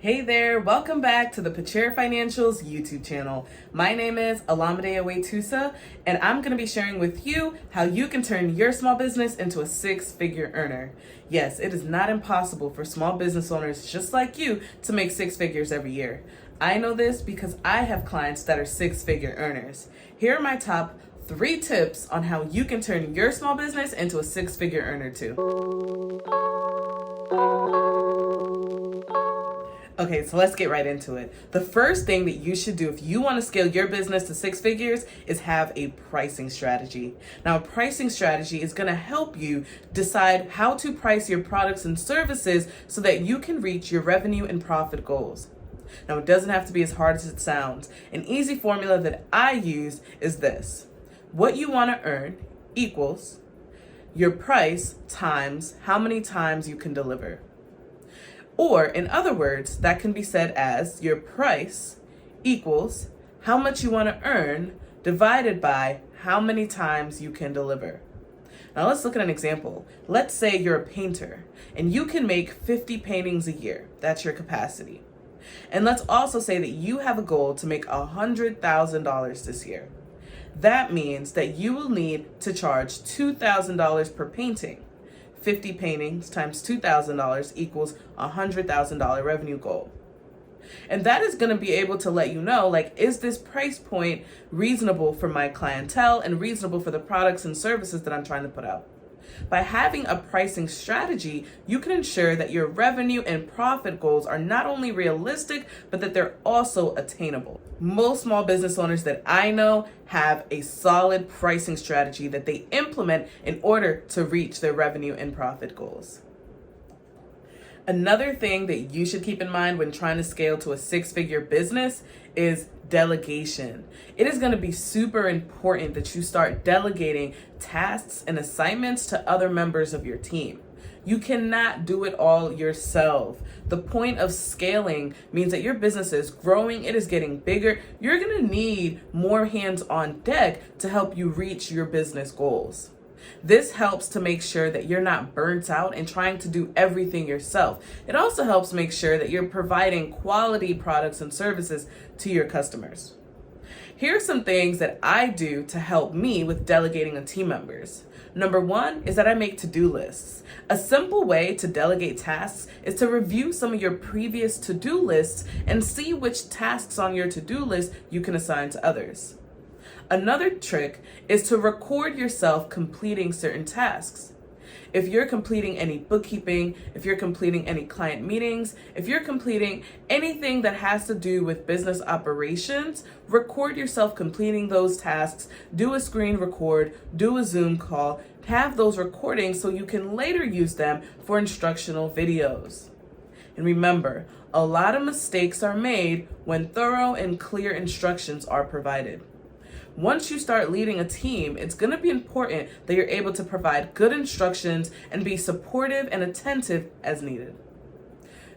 Hey there, welcome back to the Pachir Financials YouTube channel. My name is Alamide Awetusa, and I'm going to be sharing with you how you can turn your small business into a six-figure earner. Yes, it is not impossible for small business owners just like you to make six figures every year. I know this because I have clients that are six-figure earners. Here are my top 3 tips on how you can turn your small business into a six-figure earner too. Okay, so let's get right into it. The first thing that you should do if you want to scale your business to six figures is have a pricing strategy. Now, a pricing strategy is going to help you decide how to price your products and services so that you can reach your revenue and profit goals. Now, it doesn't have to be as hard as it sounds. An easy formula that I use is this: what you want to earn equals your price times how many times you can deliver. Or in other words, that can be said as your price equals how much you want to earn divided by how many times you can deliver. Now let's look at an example. Let's say you're a painter and you can make 50 paintings a year. That's your capacity. And let's also say that you have a goal to make $100,000 this year. That means that you will need to charge $2,000 per painting. 50 paintings times $2,000 equals $100,000 revenue goal. And that is going to be able to let you know, is this price point reasonable for my clientele and reasonable for the products and services that I'm trying to put out? By having a pricing strategy, you can ensure that your revenue and profit goals are not only realistic, but that they're also attainable. Most small business owners that I know have a solid pricing strategy that they implement in order to reach their revenue and profit goals. Another thing that you should keep in mind when trying to scale to a six-figure business is delegation. It is going to be super important that you start delegating tasks and assignments to other members of your team. You cannot do it all yourself. The point of scaling means that your business is growing, it is getting bigger. You're going to need more hands on deck to help you reach your business goals. This helps to make sure that you're not burnt out and trying to do everything yourself. It also helps make sure that you're providing quality products and services to your customers. Here are some things that I do to help me with delegating on team members. Number 1 is that I make to-do lists. A simple way to delegate tasks is to review some of your previous to-do lists and see which tasks on your to-do list you can assign to others. Another trick is to record yourself completing certain tasks. If you're completing any bookkeeping, if you're completing any client meetings, if you're completing anything that has to do with business operations, record yourself completing those tasks, do a screen record, do a Zoom call, have those recordings so you can later use them for instructional videos. And remember, a lot of mistakes are made when thorough and clear instructions are provided. Once you start leading a team, it's going to be important that you're able to provide good instructions and be supportive and attentive as needed.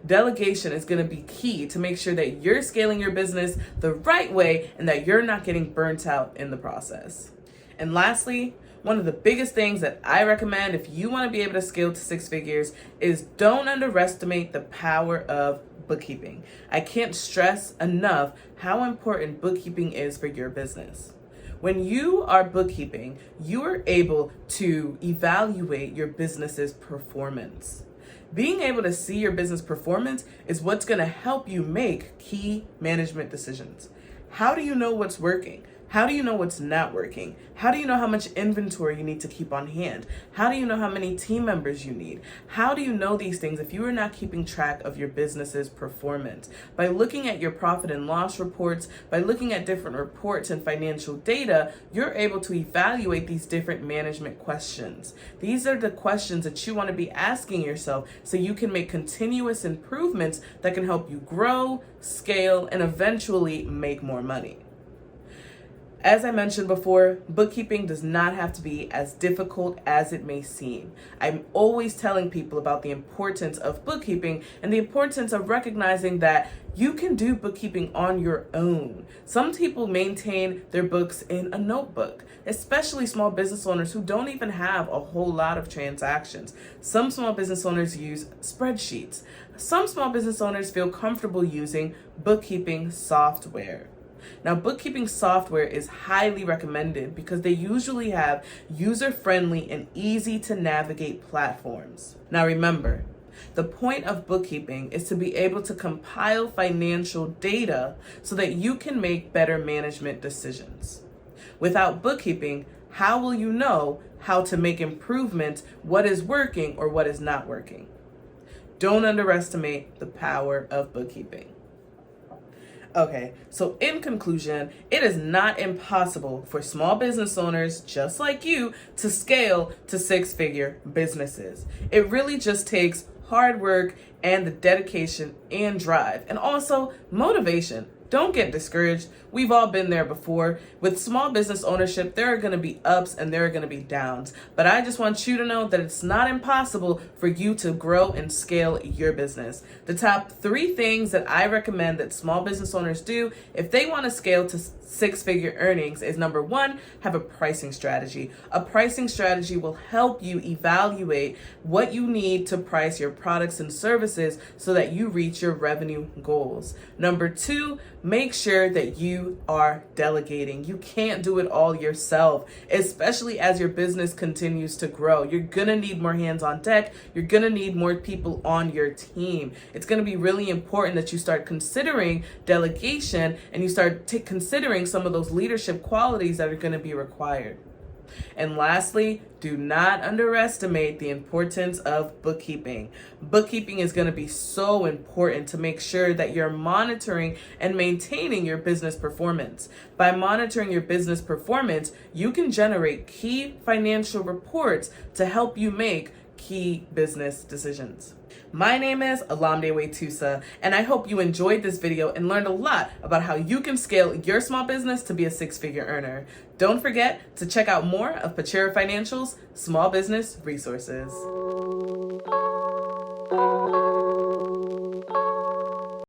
Delegation is going to be key to make sure that you're scaling your business the right way and that you're not getting burnt out in the process. And lastly, one of the biggest things that I recommend if you want to be able to scale to six figures is don't underestimate the power of bookkeeping. I can't stress enough how important bookkeeping is for your business. When you are bookkeeping, you are able to evaluate your business's performance. Being able to see your business performance is what's going to help you make key management decisions. How do you know what's working? How do you know what's not working? How do you know how much inventory you need to keep on hand? How do you know how many team members you need? How do you know these things if you are not keeping track of your business's performance? By looking at your profit and loss reports, by looking at different reports and financial data, you're able to evaluate these different management questions. These are the questions that you want to be asking yourself so you can make continuous improvements that can help you grow, scale, and eventually make more money. As I mentioned before, bookkeeping does not have to be as difficult as it may seem. I'm always telling people about the importance of bookkeeping and the importance of recognizing that you can do bookkeeping on your own. Some people maintain their books in a notebook, especially small business owners who don't even have a whole lot of transactions. Some small business owners use spreadsheets. Some small business owners feel comfortable using bookkeeping software. Now, bookkeeping software is highly recommended because they usually have user-friendly and easy to navigate platforms. Now remember, the point of bookkeeping is to be able to compile financial data so that you can make better management decisions. Without bookkeeping, how will you know how to make improvements, what is working or what is not working? Don't underestimate the power of bookkeeping. Okay, so in conclusion, it is not impossible for small business owners just like you to scale to six-figure businesses. It really just takes hard work and the dedication and drive, and also motivation. Don't get discouraged. We've all been there before. With small business ownership, there are going to be ups and there are going to be downs. But I just want you to know that it's not impossible for you to grow and scale your business. The top 3 things that I recommend that small business owners do if they want to scale to six-figure earnings is number 1, have a pricing strategy. A pricing strategy will help you evaluate what you need to price your products and services so that you reach your revenue goals. Number 2, make sure that you are delegating. You can't do it all yourself, especially as your business continues to grow. You're gonna need more hands on deck. You're gonna need more people on your team. It's gonna be really important that you start considering delegation and you start considering some of those leadership qualities that are gonna be required. And lastly, do not underestimate the importance of bookkeeping. Bookkeeping is going to be so important to make sure that you're monitoring and maintaining your business performance. By monitoring your business performance, you can generate key financial reports to help you make key business decisions. My name is Olamide Tusa, and I hope you enjoyed this video and learned a lot about how you can scale your small business to be a six-figure earner. Don't forget to check out more of Pachera Financial's small business resources.